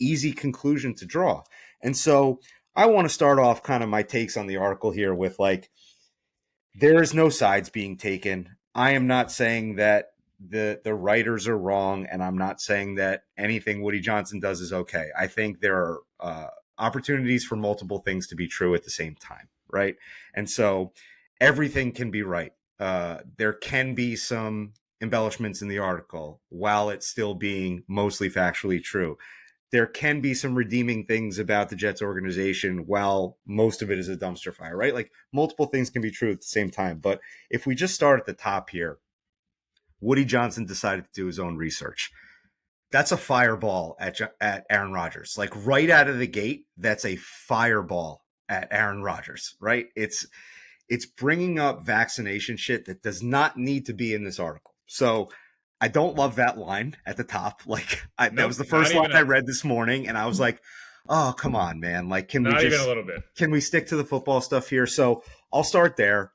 easy conclusion to draw. And so I want to start off kind of my takes on the article here with like, there is no sides being taken. I am not saying that the writers are wrong, and I'm not saying that anything Woody Johnson does is okay. I think there are opportunities for multiple things to be true at the same time, right? And so everything can be right. There can be some embellishments in the article while it's still being mostly factually true. There can be some redeeming things about the Jets organization while most of it is a dumpster fire, right? Like multiple things can be true at the same time. But if we just start at the top here, Woody Johnson decided to do his own research. That's a fireball at Aaron Rodgers. Like right out of the gate, that's a fireball at Aaron Rodgers, right? It's bringing up vaccination shit that does not need to be in this article. So I don't love that line at the top. Like that was the first line I read this morning, and I was like, "Oh, come on, man! Like, can we just even a little bit? Can we stick to the football stuff here?" So I'll start there.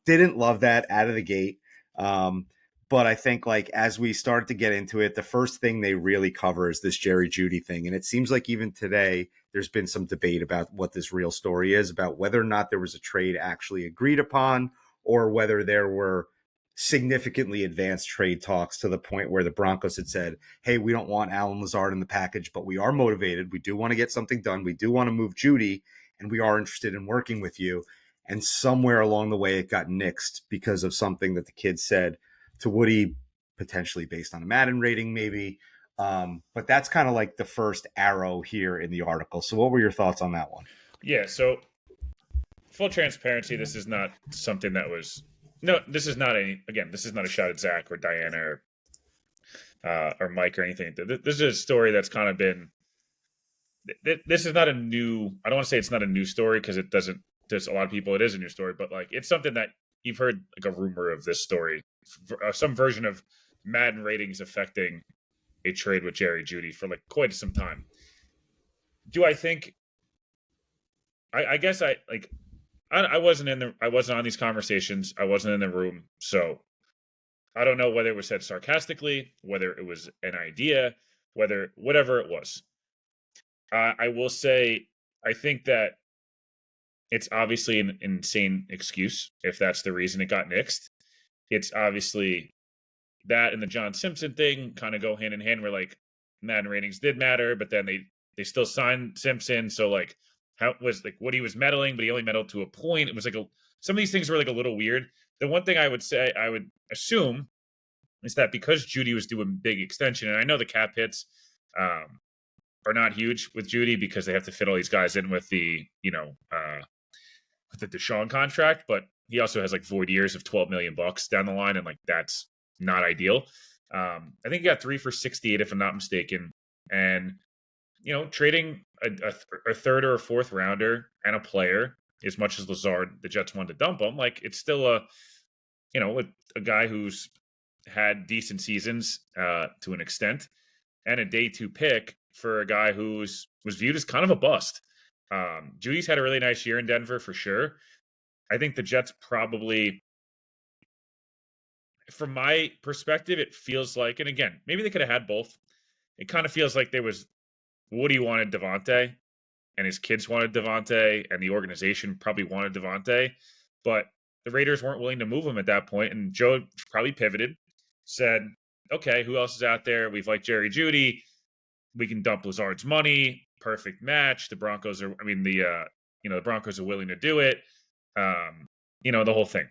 Didn't love that out of the gate, but I think like as we start to get into it, the first thing they really cover is this Jerry Jeudy thing, and it seems like even today there's been some debate about what this real story is, about whether or not there was a trade actually agreed upon, or whether there were significantly advanced trade talks to the point where the Broncos had said, hey, we don't want Allen Lazard in the package, but we are motivated. We do want to get something done. We do want to move Jeudy, and we are interested in working with you. And somewhere along the way, it got nixed because of something that the kid said to Woody, potentially based on a Madden rating, maybe. But that's kind of like the first arrow here in the article. So what were your thoughts on that one? Yeah, so full transparency, this is not something that was this is not this is not a shot at Zach or Diana or Mike or anything. This is a story that's kind of been. This is not a new. I don't want to say it's not a new story because it doesn't. There's a lot of people. It is a new story, but like it's something that you've heard like a rumor of this story, some version of Madden ratings affecting a trade with Jerry Jeudy for like quite some time. Do I think? I guess I wasn't on these conversations. I wasn't in the room, so I don't know whether it was said sarcastically, whether it was an idea, whatever it was. I will say I think that it's obviously an insane excuse if that's the reason it got nixed. It's obviously that and the John Simpson thing kind of go hand in hand where like Madden ratings did matter, but then they still signed Simpson, so like how was like Woody was meddling, but he only meddled to a point. It was like some of these things were like a little weird. The one thing I would assume is that because Jeudy was doing big extension, and I know the cap hits are not huge with Jeudy because they have to fit all these guys in with the with the Deshaun contract, but he also has like void years of $12 million down the line, and like that's not ideal. I think he got 3 for 68 if I'm not mistaken, and trading a third or a fourth rounder and a player, as much as Lazard, the Jets wanted to dump him, like it's still a guy who's had decent seasons to an extent, and a day 2 pick for a guy was viewed as kind of a bust. Judy's had a really nice year in Denver for sure. I think the Jets probably, from my perspective, it feels like, and again, maybe they could have had both. It kind of feels like there was Woody wanted Devontae, and his kids wanted Devontae, and the organization probably wanted Devontae, but the Raiders weren't willing to move him at that point, and Joe probably pivoted, said, okay, who else is out there? We've liked Jerry Jeudy. We can dump Lazard's money. Perfect match. The Broncos are, the Broncos are willing to do it. The whole thing.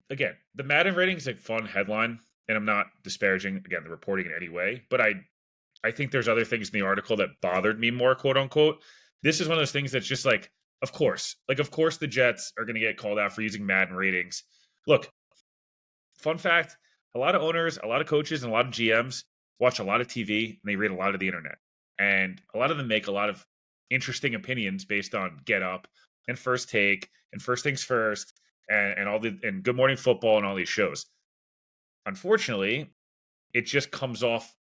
Again, the Madden rating is a fun headline, and I'm not disparaging, again, the reporting in any way, but I think there's other things in the article that bothered me more, quote unquote. This is one of those things that's just like, of course the Jets are going to get called out for using Madden ratings. Look, fun fact, a lot of owners, a lot of coaches, and a lot of GMs watch a lot of TV, and they read a lot of the internet. And a lot of them make a lot of interesting opinions based on Get Up and First Take and First Things First and Good Morning Football and all these shows. Unfortunately, it just comes off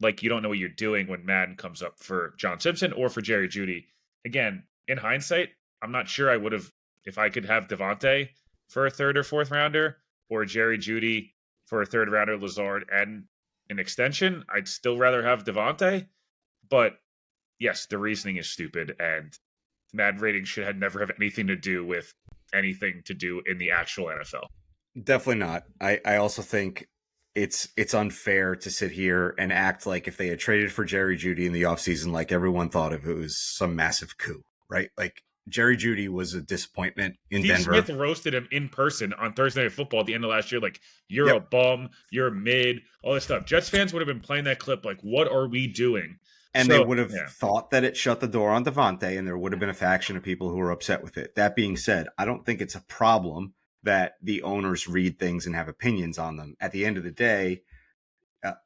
like you don't know what you're doing when Madden comes up for John Simpson or for Jerry Jeudy. Again, in hindsight, I'm not sure I would have, if I could have Devontae for a third or fourth rounder or Jerry Jeudy for a third rounder, Lazard and an extension, I'd still rather have Devontae. But yes, the reasoning is stupid, and Madden ratings should have never have anything to do with anything to do in the actual NFL. Definitely not. I also think it's unfair to sit here and act like if they had traded for Jerry Jeudy in the offseason, like everyone thought of it was some massive coup, right? Like Jerry Jeudy was a disappointment in Steve Smith Denver. roasted him in person on Thursday Night Football at the end of last year. Like, you're a Yep. bum, you're mid, all this stuff. Jets fans would have been playing that clip like, what are we doing? And they So, would have yeah, thought that it shut the door on Devontae, and there would have been a faction of people who were upset with it. That being said, I don't think it's a problem that the owners read things and have opinions on them. At the end of the day,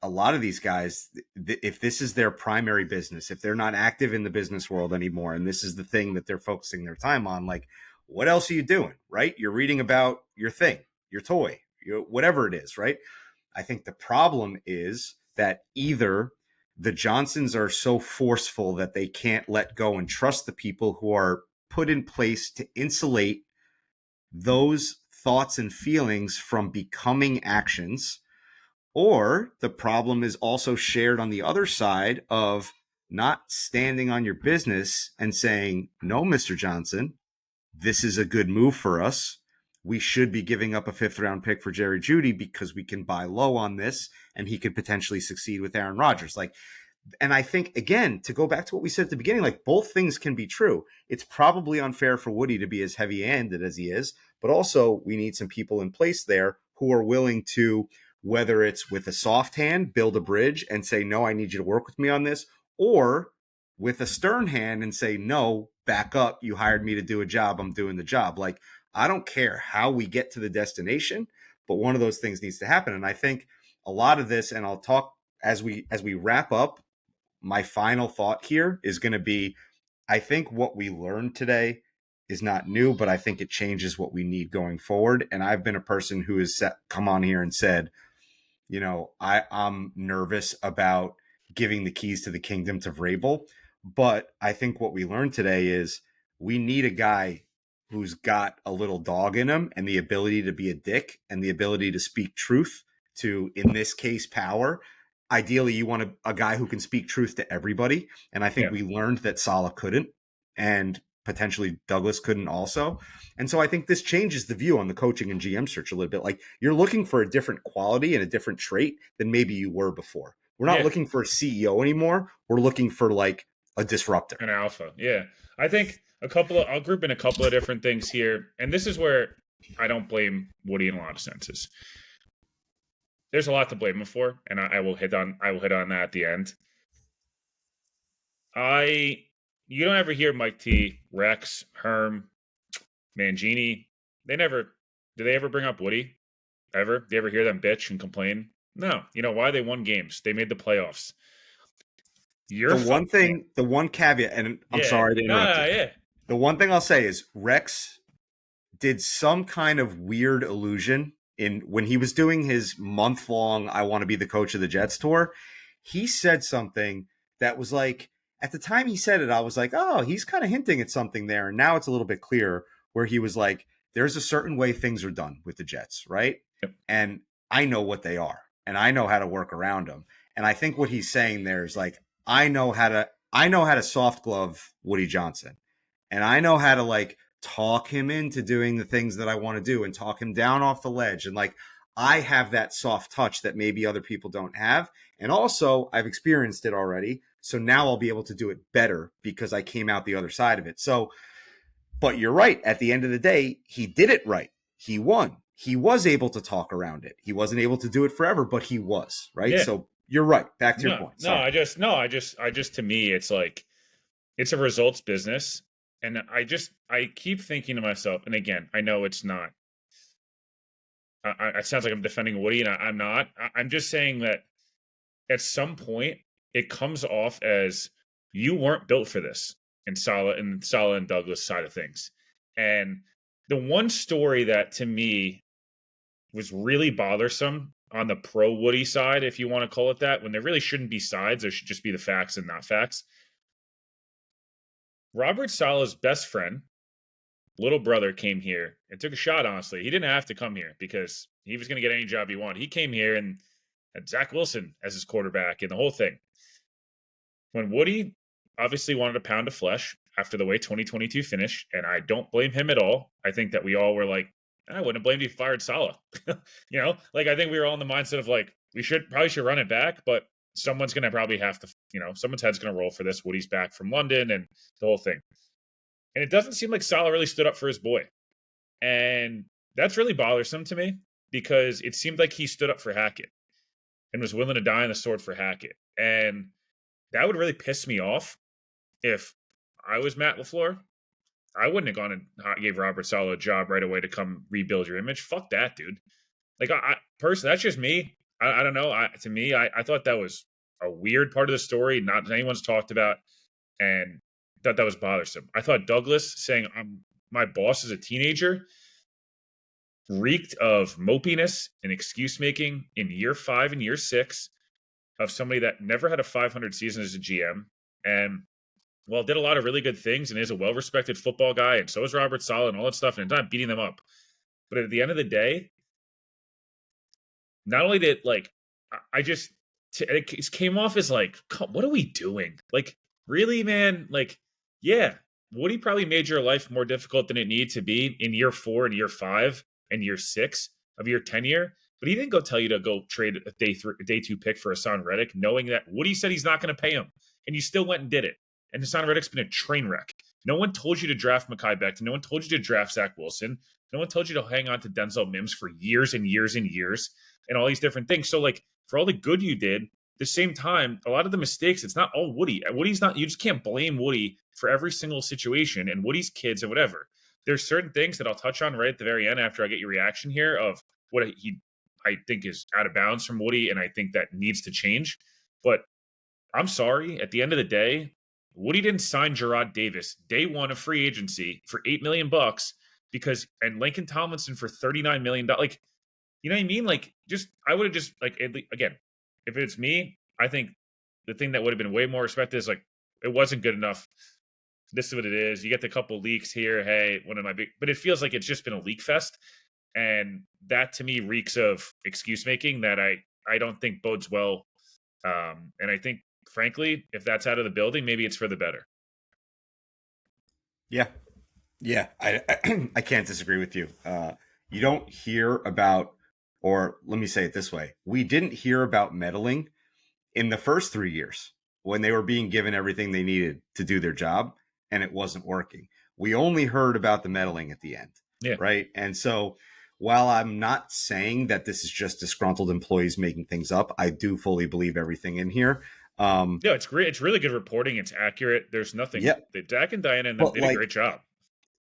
a lot of these guys, if this is their primary business, if they're not active in the business world anymore, and this is the thing that they're focusing their time on, like, what else are you doing, right? You're reading about your thing, your toy, whatever it is, right? I think the problem is that either the Johnsons are so forceful that they can't let go and trust the people who are put in place to insulate those thoughts and feelings from becoming actions, or the problem is also shared on the other side of not standing on your business and saying, no, Mr. Johnson, this is a good move for us. We should be giving up a 5th-round pick for Jerry Jeudy because we can buy low on this and he could potentially succeed with Aaron Rodgers. Like, and I think, again, to go back to what we said at the beginning, like both things can be true. It's probably unfair for Woody to be as heavy handed as he is, but also we need some people in place there who are willing to, whether it's with a soft hand, build a bridge and say, no, I need you to work with me on this, or with a stern hand and say, no, back up. You hired me to do a job. I'm doing the job. Like, I don't care how we get to the destination, but one of those things needs to happen. And I think a lot of this, and I'll talk as we wrap up, my final thought here is going to be, I think what we learned today is not new, but I think it changes what we need going forward. And I've been a person who has come on here and said, I'm nervous about giving the keys to the kingdom to Vrabel. But I think what we learned today is we need a guy who's got a little dog in him and the ability to be a dick and the ability to speak truth to, in this case, power. Ideally, you want a guy who can speak truth to everybody. And I think yeah. we learned that Saleh couldn't, and potentially Douglas couldn't also. And so I think this changes the view on the coaching and GM search a little bit. Like, you're looking for a different quality and a different trait than maybe you were before. We're not Yeah, looking for a CEO anymore. We're looking for like a disruptor. an alpha. Yeah. I think I'll group in a couple of different things here. And this is where I don't blame Woody in a lot of senses. There's a lot to blame him for, and I will hit on that at the end. You don't ever hear Mike T, Rex, Herm, Mangini. Do they ever bring up Woody? Ever? Do you ever hear them bitch and complain? No. You know why? They won games. They made the playoffs. You're The one caveat, and I'm yeah. sorry to interrupt Nah, you. yeah. The one thing I'll say is Rex did some kind of weird illusion in when he was doing his month-long I want to be the coach of the Jets tour. He said something that was like, at the time he said it, I was like, oh, he's kind of hinting at something there. And now it's a little bit clearer, where he was like, there's a certain way things are done with the Jets, right? Yep. And I know what they are, and I know how to work around them. And I think what he's saying there is like, I know how to soft glove Woody Johnson, and I know how to like talk him into doing the things that I want to do and talk him down off the ledge. And like, I have that soft touch that maybe other people don't have. And also, I've experienced it already. So now I'll be able to do it better because I came out the other side of it. So, but you're right. At the end of the day, he did it right. He won. He was able to talk around it. He wasn't able to do it forever, but he was, right? Yeah. So you're right. Back to your No, point. no, Sorry. I just to me, it's like it's a results business. And I keep thinking to myself, and again, I know it's not. It sounds like I'm defending Woody, and I'm not. I'm just saying that at some point it comes off as you weren't built for this in Saleh and Douglas side of things. And the one story that to me was really bothersome on the pro Woody side, if you want to call it that, when there really shouldn't be sides, there should just be the facts and not facts. Robert Saleh's best friend, little brother, came here and took a shot, honestly. He didn't have to come here because he was going to get any job he wanted. He came here and had Zach Wilson as his quarterback and the whole thing. When Woody obviously wanted a pound of flesh after the way 2022 finished, and I don't blame him at all. I think that we all were like, I wouldn't have blamed if he fired Salah. Like I think we were all in the mindset of like, we probably should run it back, but someone's going to probably have to, someone's head's going to roll for this. Woody's back from London and the whole thing. And it doesn't seem like Salah really stood up for his boy. And that's really bothersome to me because it seemed like he stood up for Hackett and was willing to die on the sword for Hackett. And that would really piss me off if I was Matt LaFleur. I wouldn't have gone and gave Robert Saleh a job right away to come rebuild your image. Fuck that, dude. Like, I personally, that's just me. I don't know. To me, I thought that was a weird part of the story, not anyone's talked about, and thought that was bothersome. I thought Douglas saying, my boss is a teenager, reeked of mopiness and excuse making in year 5 and year 6 of somebody that never had a 500 season as a GM and did a lot of really good things and is a well-respected football guy, and so is Robert Saleh and all that stuff, and it's not beating them up. But at the end of the day, not only did it came off as like, what are we doing? Like, really, man? Like, yeah, Woody probably made your life more difficult than it needed to be in year 4 and year 5 and year 6 of your tenure. But he didn't go tell you to go trade a day 2 pick for Hassan Reddick, knowing that Woody said he's not going to pay him, and you still went and did it. And Hassan Reddick's been a train wreck. No one told you to draft Mekhi Becton. No one told you to draft Zach Wilson. No one told you to hang on to Denzel Mims for years and years and years and all these different things. So, like, for all the good you did, at the same time, a lot of the mistakes, it's not all Woody. Woody's not, you just can't blame Woody for every single situation and Woody's kids and whatever. There's certain things that I'll touch on right at the very end after I get your reaction here of what I think is out of bounds from Woody, and I think that needs to change. But I'm sorry, at the end of the day, Woody didn't sign Jarrad Davis day 1 of free agency for $8 million and Lincoln Tomlinson for $39 million. Like, you know what I mean? Like, I would have just, like, again, if it's me, I think the thing that would have been way more respected is, like, it wasn't good enough. This is what it is. You get the couple leaks here. Hey, one of my but it feels like it's just been a leak fest. And that to me reeks of excuse making that I don't think bodes well. And I think, frankly, if that's out of the building, maybe it's for the better. Yeah. I can't disagree with you. You don't hear about, or let me say it this way. We didn't hear about meddling in the first 3 years when they were being given everything they needed to do their job and it wasn't working. We only heard about the meddling at the end. Yeah. Right. And so while I'm not saying that this is just disgruntled employees making things up, I do fully believe everything in here. Yeah, it's great. It's really good reporting. It's accurate. There's nothing. Yep. Dak and Diana did a great job.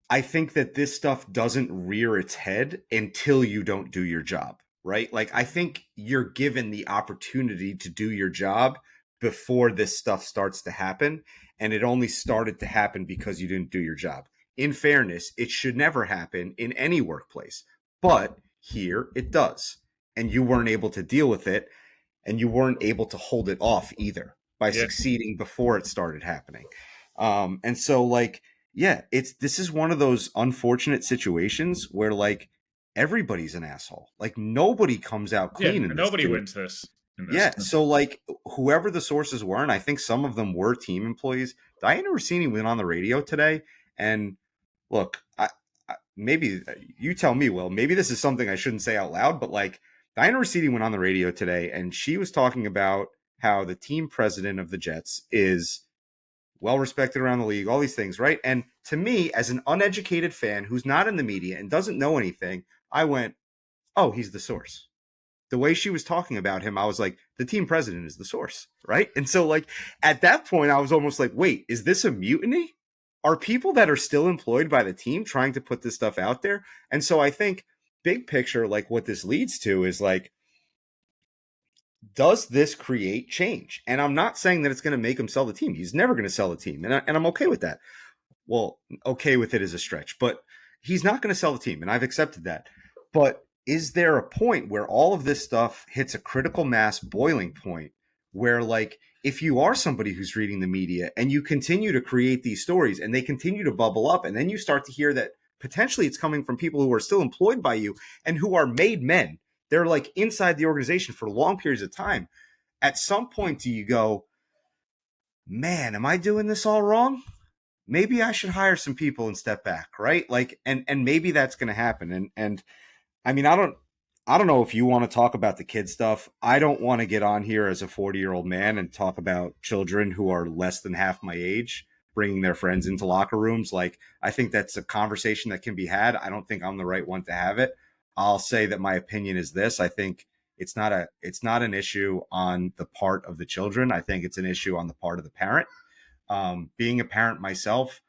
I think that this stuff doesn't rear its head until you don't do your job, right? Like, I think you're given the opportunity to do your job before this stuff starts to happen. And it only started to happen because you didn't do your job. In fairness, it should never happen in any workplace, but here it does. And you weren't able to deal with it, and you weren't able to hold it off either by succeeding before it started happening. And so, like, yeah, this is one of those unfortunate situations where, like, everybody's an asshole. Like, nobody comes out clean. Yeah, nobody wins this. Yeah, so, like, whoever the sources were, and I think some of them were team employees. Diana Rossini went on the radio today, and look, I maybe you tell me, Will, maybe this is something I shouldn't say out loud, but, like, Diana Rossini went on the radio today, and she was talking about how the team president of the Jets is well-respected around the league, all these things, right? And to me, as an uneducated fan who's not in the media and doesn't know anything, I went, oh, he's the source. The way she was talking about him, I was like, the team president is the source, right? And so, like, at that point, I was almost like, wait, is this a mutiny? Are people that are still employed by the team trying to put this stuff out there? And so I think, big picture, like, what this leads to is, like, does this create change? And I'm not saying that it's going to make him sell the team. He's never going to sell the team. And I'm okay with that. Well, okay with it is a stretch, but he's not going to sell the team. And I've accepted that. But is there a point where all of this stuff hits a critical mass boiling point where, like, if you are somebody who's reading the media and you continue to create these stories and they continue to bubble up, and then you start to hear that potentially it's coming from people who are still employed by you and who are made men they're like inside the organization for long periods of time. At some point, do you go, man, am I doing this all wrong? Maybe I should hire some people and step back, right? Like, and maybe that's going to happen. And I mean, I don't know if you want to talk about the kid stuff. I don't want to get on here as a 40-year-old man and talk about children who are less than half my age bringing their friends into locker rooms. Like, I think that's a conversation that can be had. I don't think I'm the right one to have it. I'll say that my opinion is this. I think it's not an issue on the part of the children. I think it's an issue on the part of the parent. Being a parent myself,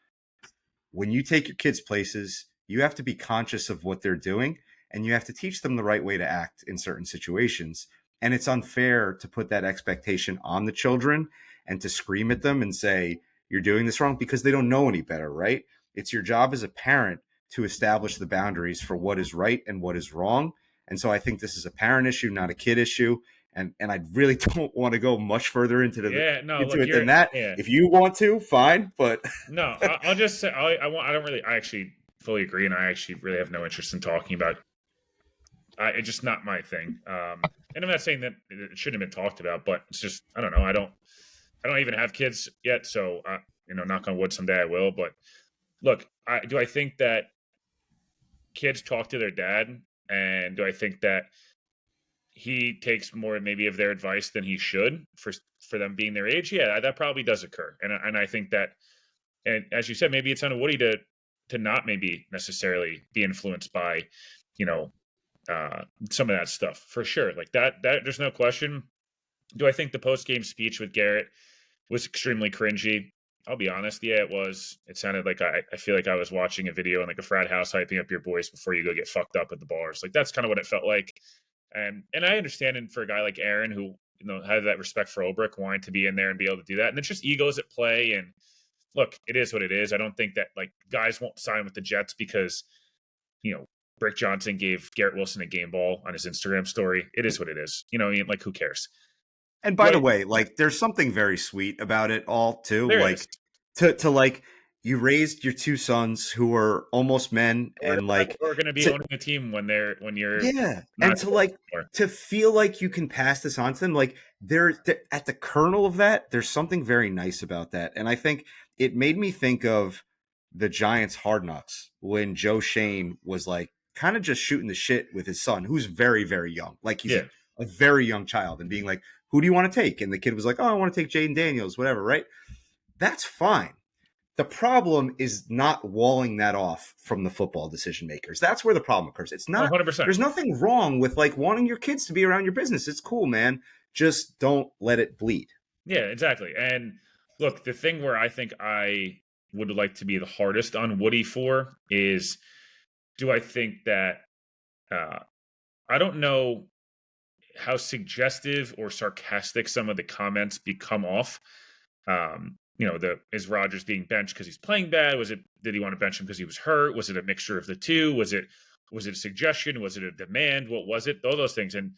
when you take your kids places, you have to be conscious of what they're doing and you have to teach them the right way to act in certain situations. And it's unfair to put that expectation on the children and to scream at them and say, you're doing this wrong because they don't know any better, right? It's your job as a parent to establish the boundaries for what is right and what is wrong. And so I think this is a parent issue, not a kid issue. And I really don't want to go much further Yeah, no, into look, it than that. yeah. If you want to, fine, but No, I'll just say I don't really. I actually fully agree, and I actually really have no interest in talking about. It's just not my thing. And I'm not saying that it shouldn't have been talked about, but it's just I don't know. I don't even have kids yet, so knock on wood, someday I will. But look, do I think that kids talk to their dad, and do I think that he takes more maybe of their advice than he should for them being their age? Yeah, that probably does occur, and I think that, and as you said, maybe it's on Woody to not maybe necessarily be influenced by, you know, some of that stuff for sure. Like that there's no question. Do I think the post game speech with Garrett was extremely cringy? I'll be honest. Yeah, it was. It sounded like I feel like I was watching a video in like a frat house hyping up your boys before you go get fucked up at the bars. Like that's kind of what it felt like. And I understand, and for a guy like Aaron who has that respect for Ulbrich, wanting to be in there and be able to do that, and it's just egos at play. And look, it is what it is. I don't think that like guys won't sign with the Jets because Brick Johnson gave Garrett Wilson a game ball on his Instagram story. It is what it is. Like who cares? and by the way, like there's something very sweet about it all too. There is. Like to like you raised your two sons who are almost men and like we're going to be owning the team when you're yeah, not and to like anymore. to feel like you can pass this on to them, like they're at the kernel of that. There's something very nice about that, and I think it made me think of the Giants' Hard Knocks when Joe Shane was like kind of just shooting the shit with his son, who's very very young, like he's a very young child, and being like, "Who do you want to take?" And the kid was like, "Oh, I want to take Jaden Daniels, whatever." Right? That's fine. The problem is not walling that off from the football decision makers. That's where the problem occurs. It's not 100%. There's nothing wrong with like wanting your kids to be around your business. It's cool, man. Just don't let it bleed. Yeah, exactly. And look, the thing where I think I would like to be the hardest on Woody for is, do I think that I don't know how suggestive or sarcastic some of the comments become off. Is Rodgers being benched because he's playing bad? Did he want to bench him because he was hurt? Was it a mixture of the two? Was it a suggestion? Was it a demand? What was it? All those things. And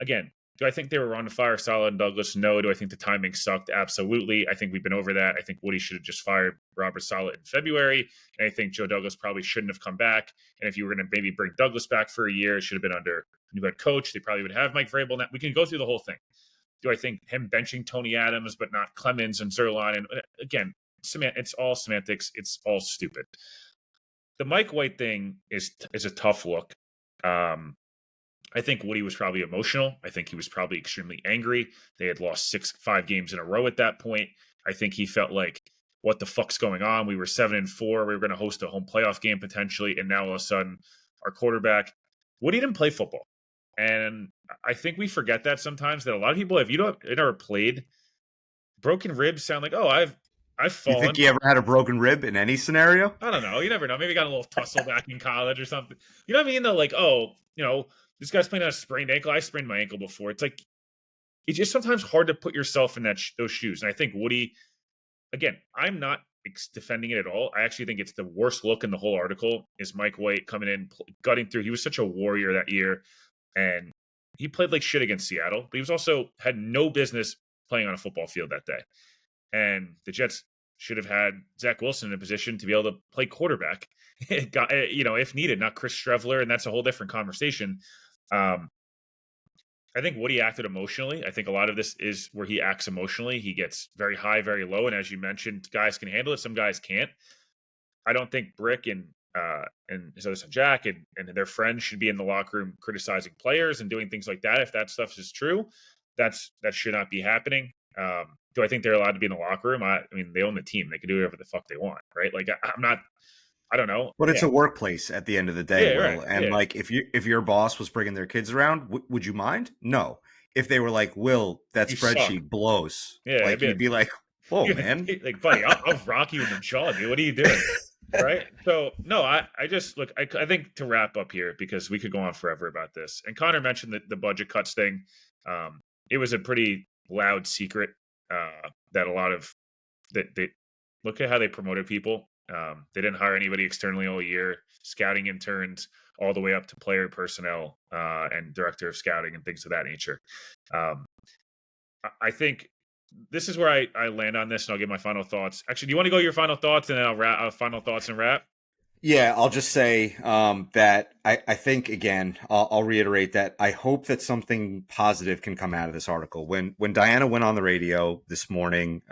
again, do I think they were wrong to fire Saleh and Douglas? No. Do I think the timing sucked? Absolutely. I think we've been over that. I think Woody should have just fired Robert Saleh in February. And I think Joe Douglas probably shouldn't have come back. And if you were going to maybe bring Douglas back for a year, it should have been under a new head coach. They probably would have Mike Vrabel. Now, we can go through the whole thing. Do I think him benching Tony Adams but not Clemens and Zerline? And again, it's all semantics. It's all stupid. The Mike White thing is a tough look. I think Woody was probably emotional. I think he was probably extremely angry. They had lost 5 games in a row at that point. I think he felt like, what the fuck's going on? We were 7-4. We were going to host a home playoff game potentially, and now all of a sudden, our quarterback, Woody didn't play football. And I think we forget that sometimes, that a lot of people, if you don't ever played, broken ribs sound like, oh, I've fallen. You think you ever had a broken rib in any scenario? I don't know. You never know. Maybe got a little tussle back in college or something. You know what I mean? Though, like, oh, this guy's playing on a sprained ankle. I sprained my ankle before. It's like, it's just sometimes hard to put yourself in those shoes. And I think Woody, again, I'm not defending it at all. I actually think it's the worst look in the whole article is Mike White coming in, gutting through. He was such a warrior that year. And he played like shit against Seattle, but he was also had no business playing on a football field that day. And the Jets should have had Zach Wilson in a position to be able to play quarterback, if needed, not Chris Streveler. And that's a whole different conversation. I think Woody acted emotionally. I think a lot of this is where he acts emotionally. He gets very high, very low, and as you mentioned, guys can handle it. Some guys can't. I don't think Brick and his other son Jack and their friends should be in the locker room criticizing players and doing things like that. If that stuff is true, that should not be happening. Do I think they're allowed to be in the locker room? I mean, they own the team; they can do whatever the fuck they want, right? Like I'm not. I don't know. But it's Yeah, a workplace at the end of the day, yeah, right. Will. And Yeah, like, if your boss was bringing their kids around, would you mind? No. If they were like, Will, that you suck. spreadsheet blows, Yeah, like you'd be like, whoa, man. like, buddy, I'll rock you in the jaw, dude. What are you doing? Right. So no, I just look. I think to wrap up here because we could go on forever about this. And Connor mentioned the budget cuts thing. It was a pretty loud secret that a lot of that they look at how they promoted people. They didn't hire anybody externally all year. Scouting interns all the way up to player personnel and director of scouting and things of that nature. Um, I think this is where I land on this, and I'll give my final thoughts. Actually, do you want to go your final thoughts, and then I'll wrap final thoughts and wrap? Yeah, I'll just say that I think again, I'll reiterate that I hope that something positive can come out of this article. When Diana went on the radio this morning,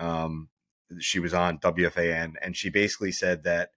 she was on WFAN, and she basically said that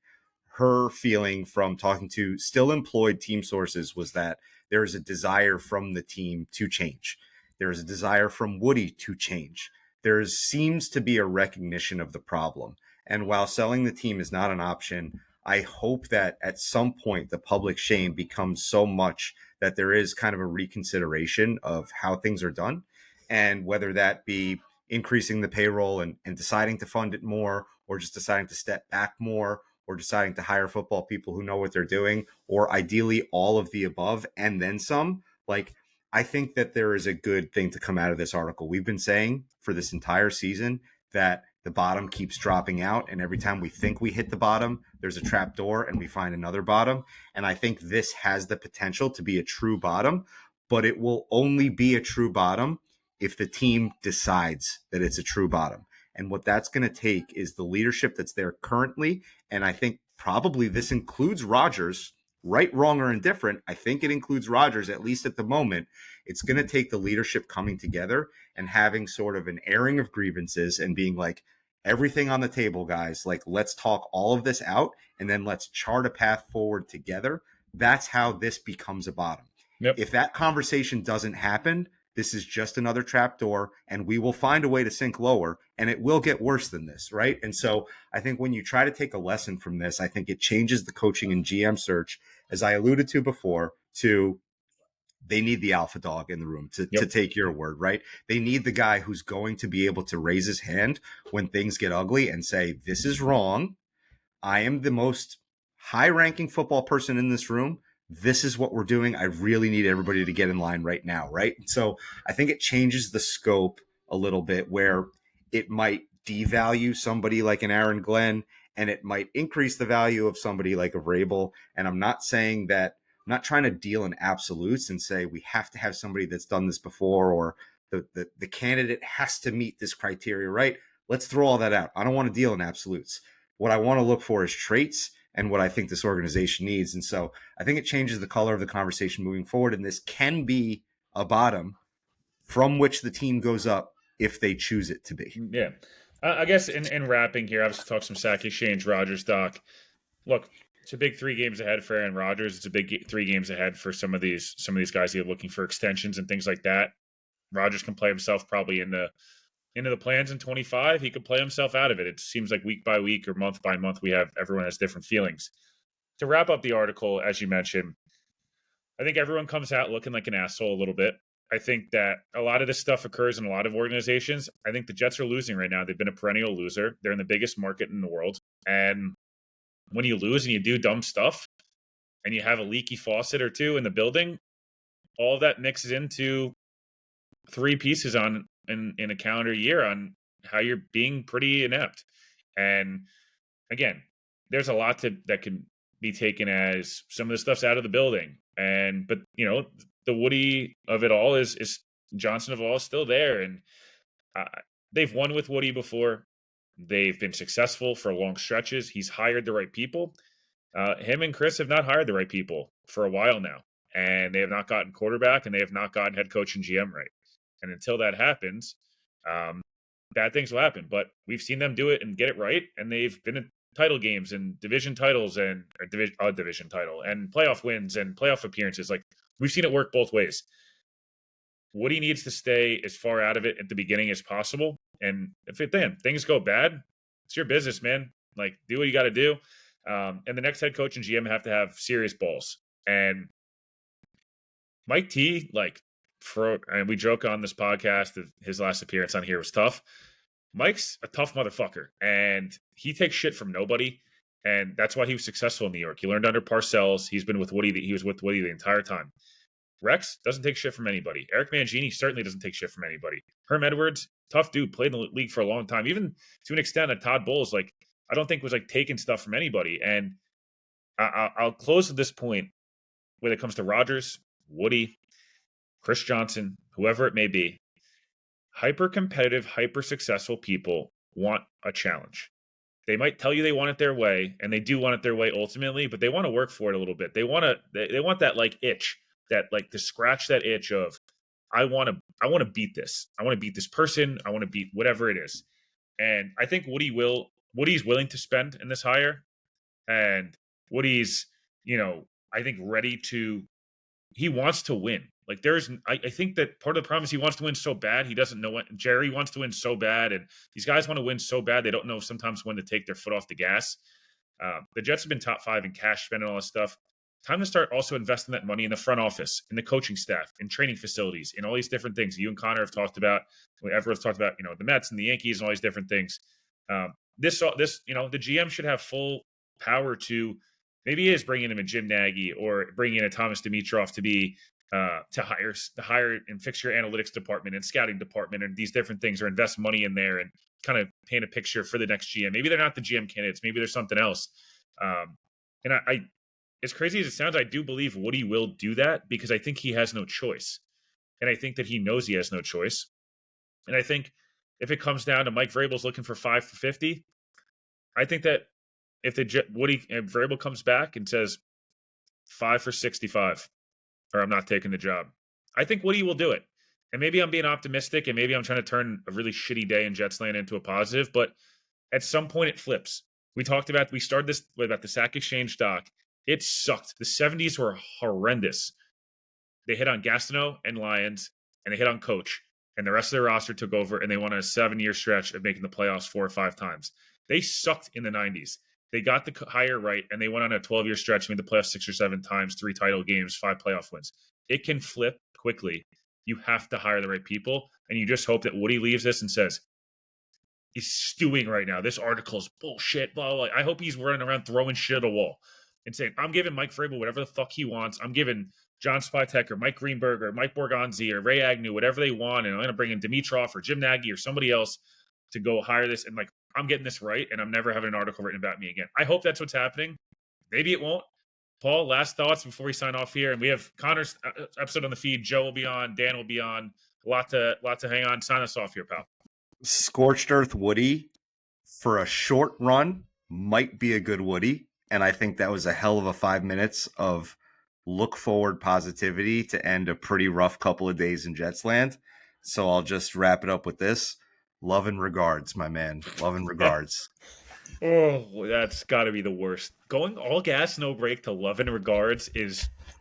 her feeling from talking to still employed team sources was that there is a desire from the team to change. There is a desire from Woody to change. There seems to be a recognition of the problem. And while selling the team is not an option, I hope that at some point the public shame becomes so much that there is kind of a reconsideration of how things are done. And whether that be increasing the payroll and deciding to fund it more, or just deciding to step back more, or deciding to hire football people who know what they're doing, or ideally all of the above and then some. Like, I think that there is a good thing to come out of this article. We've been saying for this entire season that the bottom keeps dropping out. And every time we think we hit the bottom, there's a trap door and we find another bottom. And I think this has the potential to be a true bottom, but it will only be a true bottom if the team decides that it's a true bottom. And what that's going to take is the leadership that's there currently. And I think probably this includes Rodgers, right, wrong, or indifferent. I think it includes Rodgers, at least at the moment. It's going to take the leadership coming together and having sort of an airing of grievances and being like, everything on the table, guys. Like, let's talk all of this out and then let's chart a path forward together. That's how this becomes a bottom. Yep. If that conversation doesn't happen, this is just another trapdoor, and we will find a way to sink lower, and it will get worse than this, right? And so I think when you try to take a lesson from this, I think it changes the coaching and GM search, as I alluded to before, to they need the alpha dog in the room to Yep. take your word, right? They need the guy who's going to be able to raise his hand when things get ugly and say, this is wrong. I am the most high ranking football person in this room. This is what we're doing. I really need everybody to get in line right now, right? So I think it changes the scope a little bit where it might devalue somebody like an Aaron Glenn and it might increase the value of somebody like a Vrabel. And I'm not saying that, I'm not trying to deal in absolutes and say we have to have somebody that's done this before or the candidate has to meet this criteria, right? Let's throw all that out. I don't want to deal in absolutes. What I want to look for is traits and what I think this organization needs. And so I think it changes the color of the conversation moving forward. And this can be a bottom from which the team goes up if they choose it to be. Yeah. I guess in wrapping here, obviously talk some sack exchange, Rodgers, Doc. Look, it's a big 3 games ahead for Aaron Rodgers. It's a big 3 games ahead for some of these guys who are looking for extensions and things like that. Rodgers can play himself probably into the plans in 25. He could play himself out of it. It seems like week by week or month by month, everyone has different feelings. To wrap up the article, as you mentioned, I think everyone comes out looking like an asshole a little bit. I think that a lot of this stuff occurs in a lot of organizations. I think the Jets are losing right now. They've been a perennial loser. They're in the biggest market in the world. And when you lose and you do dumb stuff and you have a leaky faucet or two in the building, all of that mixes into 3 pieces in a calendar year on how you're being pretty inept. And again, there's a lot that can be taken as some of the stuff's out of the building. But the Woody of it all is Johnson of all is still there. And they've won with Woody before. They've been successful for long stretches. He's hired the right people. Him and Chris have not hired the right people for a while now. and they have not gotten quarterback, and they have not gotten head coach and GM right. And until that happens, bad things will happen. But we've seen them do it and get it right, and they've been in title games and division titles and division title and playoff wins and playoff appearances. Like, we've seen it work both ways. Woody needs to stay as far out of it at the beginning as possible. And if things go bad, it's your business, man. Like, do what you got to do. And the next head coach and GM have to have serious balls. And Mike T, and we joke on this podcast that his last appearance on here was tough. Mike's a tough motherfucker, and he takes shit from nobody. And that's why he was successful in New York. He learned under Parcells. He was with Woody the entire time. Rex doesn't take shit from anybody. Eric Mangini certainly doesn't take shit from anybody. Herm Edwards, tough dude, played in the league for a long time. Even to an extent, Todd Bowles, I don't think was taking stuff from anybody. And I'll close at this point when it comes to Rodgers, Woody, Chris Johnson, whoever it may be. Hyper competitive, hyper successful people want a challenge. They might tell you they want it their way, and they do want it their way ultimately, but they want to work for it a little bit. They want that itch, that to scratch that itch of, I want to beat this. I want to beat this person. I want to beat whatever it is. And I think Woody's willing to spend in this hire, and Woody's, I think he wants to win. I think that part of the problem is he wants to win so bad. He doesn't know when. Jerry wants to win so bad, and these guys want to win so bad. They don't know sometimes when to take their foot off the gas. The Jets have been top 5 in cash spend and all this stuff. Time to start also investing that money in the front office, in the coaching staff, in training facilities, in all these different things. You and Connor have talked about, everyone's talked about, the Mets and the Yankees and all these different things. The GM should have full power to, maybe he is bringing in a Jim Nagy or bringing in a Thomas Dimitroff to be, to hire and fix your analytics department and scouting department and these different things, or invest money in there and kind of paint a picture for the next GM. Maybe they're not the GM candidates. Maybe there's something else. And I as crazy as it sounds, I do believe Woody will do that because I think he has no choice. And I think that he knows he has no choice. And I think if it comes down to Mike Vrabel's looking for 5 for 50, I think that if Vrabel comes back and says 5 for 65, or I'm not taking the job, I think Woody will do it. And maybe I'm being optimistic, and maybe I'm trying to turn a really shitty day in Jets land into a positive, but at some point it flips. We started this about the Sack Exchange doc. It sucked. The 70s were horrendous. They hit on Gastineau and Lyons, and they hit on Coach, and the rest of their roster took over, and they won a 7-year stretch of making the playoffs 4 or 5 times. They sucked in the 90s. They got the hire right, and they went on a 12-year stretch, made the playoffs 6 or 7 times, 3 title games, 5 playoff wins. It can flip quickly. You have to hire the right people, and you just hope that Woody leaves this and says, he's stewing right now. This article is bullshit, blah, blah, blah. I hope he's running around throwing shit at a wall and saying, I'm giving Mike Vrabel whatever the fuck he wants. I'm giving John Spytek or Mike Greenberg or Mike Borgonzi or Ray Agnew whatever they want, and I'm going to bring in Dimitroff or Jim Nagy or somebody else to go hire this. And I'm getting this right, and I'm never having an article written about me again. I hope that's what's happening. Maybe it won't. Paul, last thoughts before we sign off here. And we have Connor's episode on the feed. Joe will be on. Dan will be on. A lot to hang on. Sign us off here, pal. Scorched Earth Woody for a short run might be a good Woody. And I think that was a hell of a 5 minutes of look forward positivity to end a pretty rough couple of days in Jets land. So I'll just wrap it up with this. Love and regards, my man. Love and regards. Oh, that's got to be the worst. Going all gas, no brake to love and regards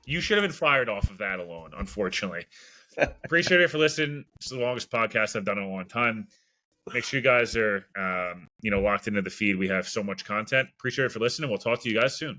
you should have been fired off of that alone, unfortunately. Appreciate it for listening. It's the longest podcast I've done in a long time. Make sure you guys are, locked into the feed. We have so much content. Appreciate it for listening. We'll talk to you guys soon.